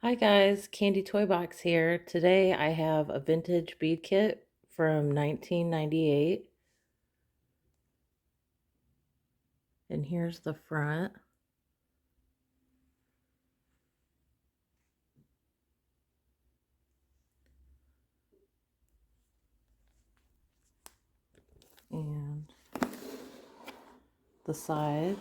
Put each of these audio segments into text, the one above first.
Hi guys, Candy Toy Box here. Today I have a vintage bead kit from 1998. And here's the front. And the sides.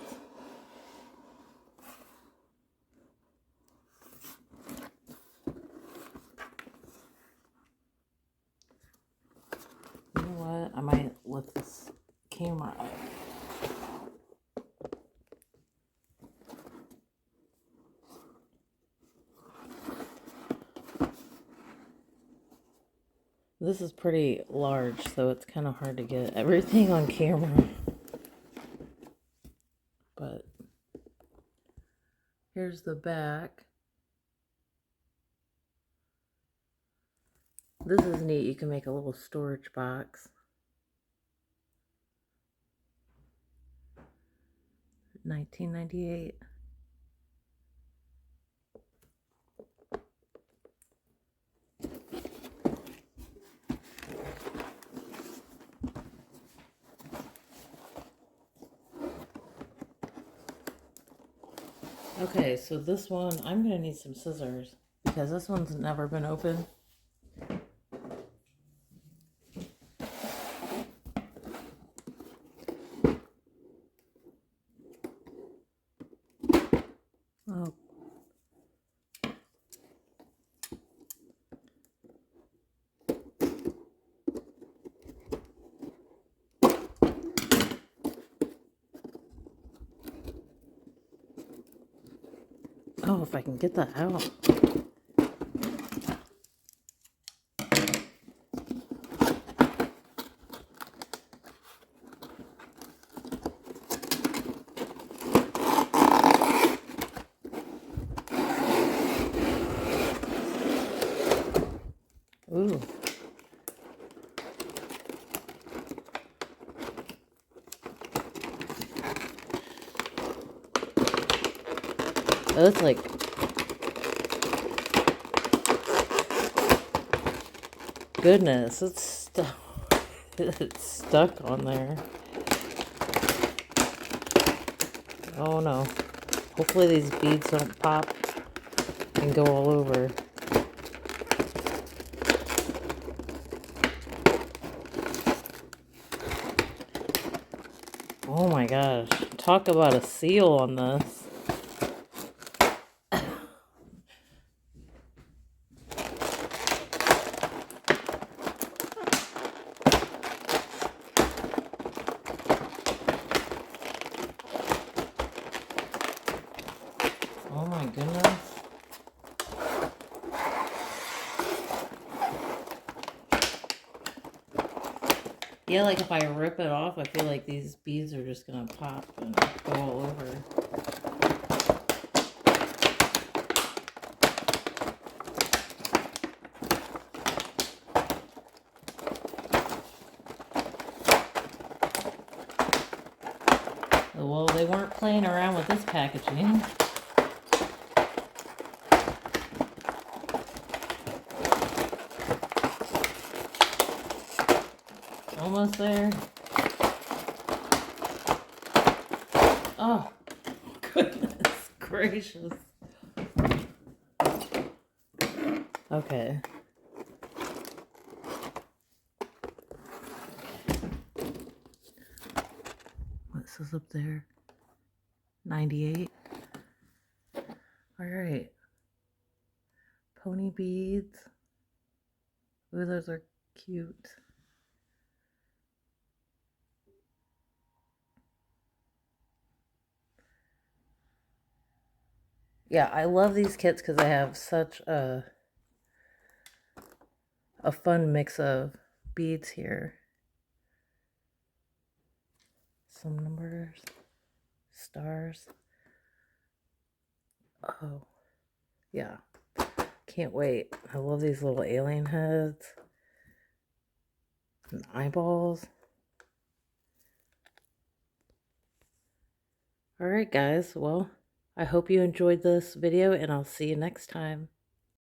You know what? I might lift this camera up. This is pretty large, so it's kind of hard to get everything on camera. But here's the back. This is neat. You can make a little storage box. 1998. Okay, so this one, I'm going to need some scissors because this one's never been opened. Oh. Oh, if I can get that out. Ooh. Oh, that's like... Goodness, it's stuck on there. Oh no. Hopefully these beads don't pop and go all over. Oh my gosh. Talk about a seal on this. Oh my goodness. Yeah, like if I rip it off, I feel like these beads are just gonna pop and go all over. Well, they weren't playing around with this packaging. Almost there. Oh, goodness gracious. Okay. What's this up there? 98. Alright. Pony beads. Ooh, those are cute. Yeah, I love these kits because they have such a fun mix of beads here. Some numbers, stars. Oh, yeah. Can't wait. I love these little alien heads and eyeballs. Alright guys, well, I hope you enjoyed this video and I'll see you next time.